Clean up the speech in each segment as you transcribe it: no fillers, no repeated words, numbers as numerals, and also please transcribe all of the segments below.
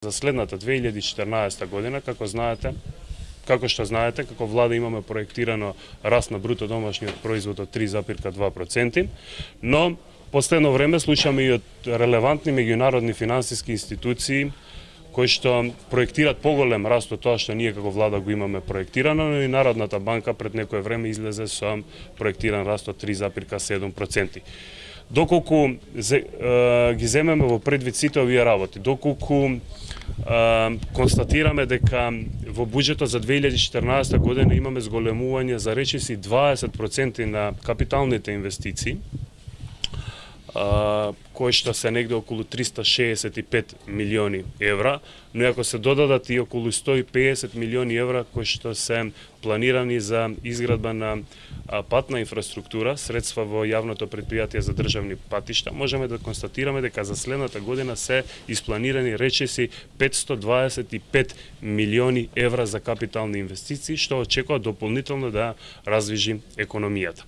За следната 2014 година, како што знаете, како влада имаме проектирано раст на бруто домашниот производ од 3,2%, но последно време слушаме и од релевантни меѓународни финансиски институции кои што проектираат поголем раст од тоа што ние како влада го имаме проектирано, но и Народната банка пред некое време излезе со проектиран раст од 3,7%. Доколку ги земеме во предвид сите овие работи, доколку констатираме дека во буџетот за 2014 година имаме зголемување за речиси 20% на капиталните инвестиции, кои што се негде околу 365 милиони евра, но ако се додадат и околу 150 милиони евра кои што се планирани за изградба на патна инфраструктура, средства во јавното предпријатие за државни патишта, можеме да констатираме дека за следната година се испланирани речиси 525 милиони евра за капитални инвестиции, што очекува дополнително да раздвижи економијата.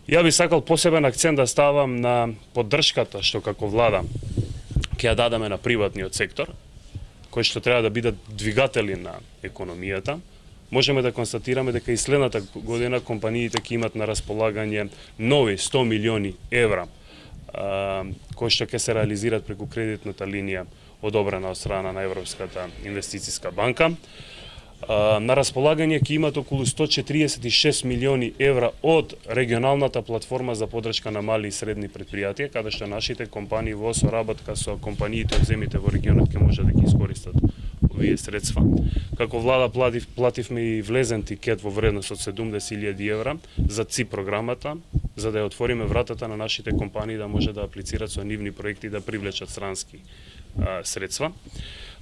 Ја би сакал посебен акцент да ставам на поддршката што како влада ќе ја дадеме на приватниот сектор, кои што треба да бидат двигатели на економијата. Можеме да констатираме дека и следната година компаниите ќе имат на располагање нови 100 милиони евра, кои што ќе се реализираат преку кредитната линија одобрена од страна на Европската инвестициска банка. На располагање ќе имат околу 146 милиони евра од регионалната платформа за поддршка на мали и средни предпријатија, каде што нашите компании во соработка со компаниите од земјите во регионот ќе може да ги искористат овие средства. Како влада плативме и влезен тикет во вредност од 70.000 евра за ЦИП програмата, за да ја отвориме вратата на нашите компании да може да аплицираат со нивни проекти да привлечат странски средства.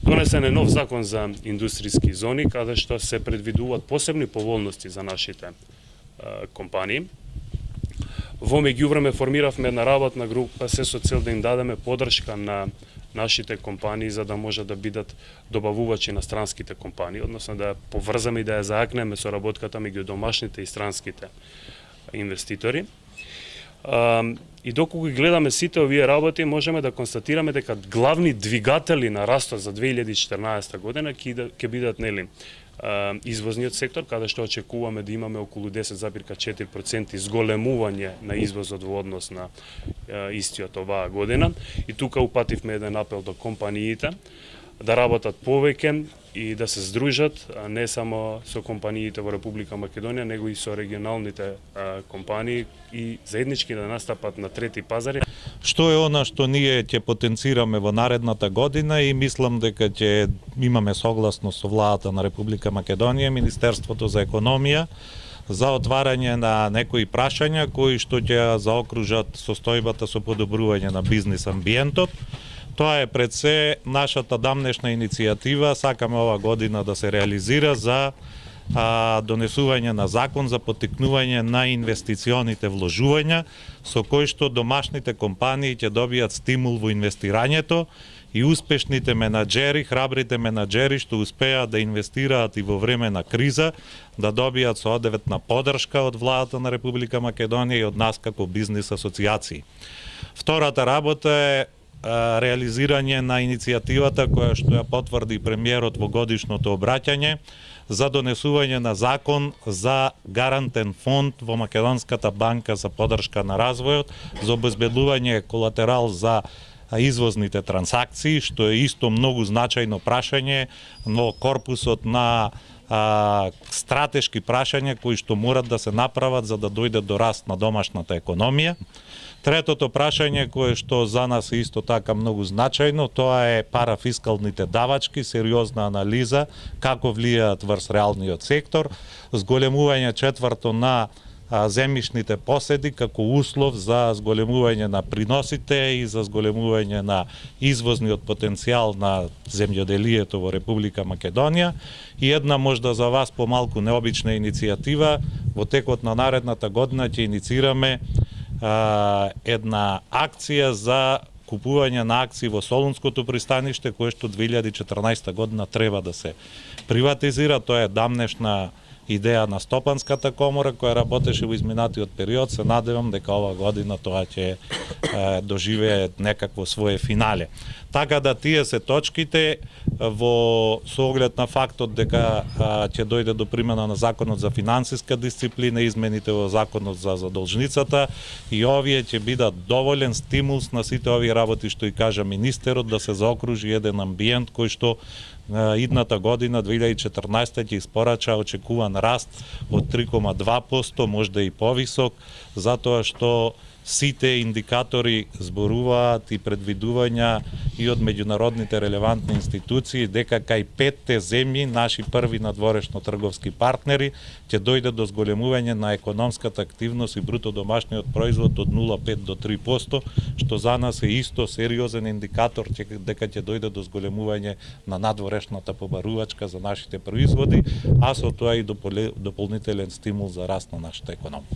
Донесен е нов закон за индустријски зони, каде што се предвидуваат посебни поволности за нашите компании. Во меѓувреме формиравме една работна група се со цел да им дадеме поддршка на нашите компании за да може да бидат добавувачи на странските компании, односно да поврзаме и да ја заакнеме соработката меѓу домашните и странските инвеститори. И доколку гледаме сите овие работи, можеме да констатираме дека главни двигатели на растот за 2014 година ќе бидат извозниот сектор, каде што очекуваме да имаме околу 10,4% зголемување на извозот во однос на истиот оваа година. И тука упативме еден апел до компаниите да работат повеќе и да се здружат, не само со компаниите во Република Македонија, него и со регионалните компании и заеднички да настапат на трети пазари. Што е она што ние ќе потенцираме во наредната година и мислам дека ќе имаме согласно со владата на Република Македонија, Министерството за економија, за отварање на некои прашања кои што ќе заокружат состојбата со подобрување на бизнис амбиентот. Тоа е пред се нашата дамнешна иницијатива, сакаме ова година да се реализира за донесување на закон за поттикнување на инвестиционите вложувања, со кој што домашните компании ќе добијат стимул во инвестирањето и успешните менаџери, храбрите менаџери што успеат да инвестираат и во време на криза, да добијат соодветна поддршка од владата на Република Македонија и од нас како бизнис асоцијации. Втората работа е реализирање на иницијативата која што ја потврди премиерот во годишното обраќање за донесување на закон за гарантен фонд во Македонската банка за поддршка на развојот, за обезбедување колатерал за извозните трансакции, што е исто многу значајно прашање во корпусот на стратешки прашања кои што морат да се направат за да дојде до раст на домашната економија. Третото прашање кое што за нас е исто така многу значајно, тоа е парафискалните давачки, сериозна анализа како влијаат врз реалниот сектор, зголемување четврто на земјишните поседи како услов за зголемување на приносите и за зголемување на извозниот потенцијал на земјоделието во Република Македонија. И една можда за вас помалку необична иницијатива, во текот на наредната година ќе иницираме една акција за купување на акции во Солунското пристаниште, кое што 2014 година треба да се приватизира. Тоа е дамнешна идеја на Стопанската комора која работеше во изминатиот период. Се надевам дека ова година тоа ќе доживее некакво свое финале. Така да тие се точките во со оглед на фактот дека ќе дојде до примена на Законот за финансиска дисциплина, измените во Законот за задолжницата, и овие ќе бидат доволен стимул на сите овие работи што и кажа министерот, да се заокружи еден амбиент кој што идната година 2014 ќе испорача очекуван раст од 3,2%, можда и повисок, затоа што сите индикатори зборуваат и предвидувања и од меѓународните релевантни институции дека кај 5 земји, наши први надворешно трговски партнери, ќе дојде до зголемување на економската активност и бруто домашниот производ од 0,5 до 3%, што за нас е исто сериозен индикатор дека ќе дојде до зголемување на надворешната побарувачка за нашите производи, а со тоа и дополнителен стимул за раст на нашата економија.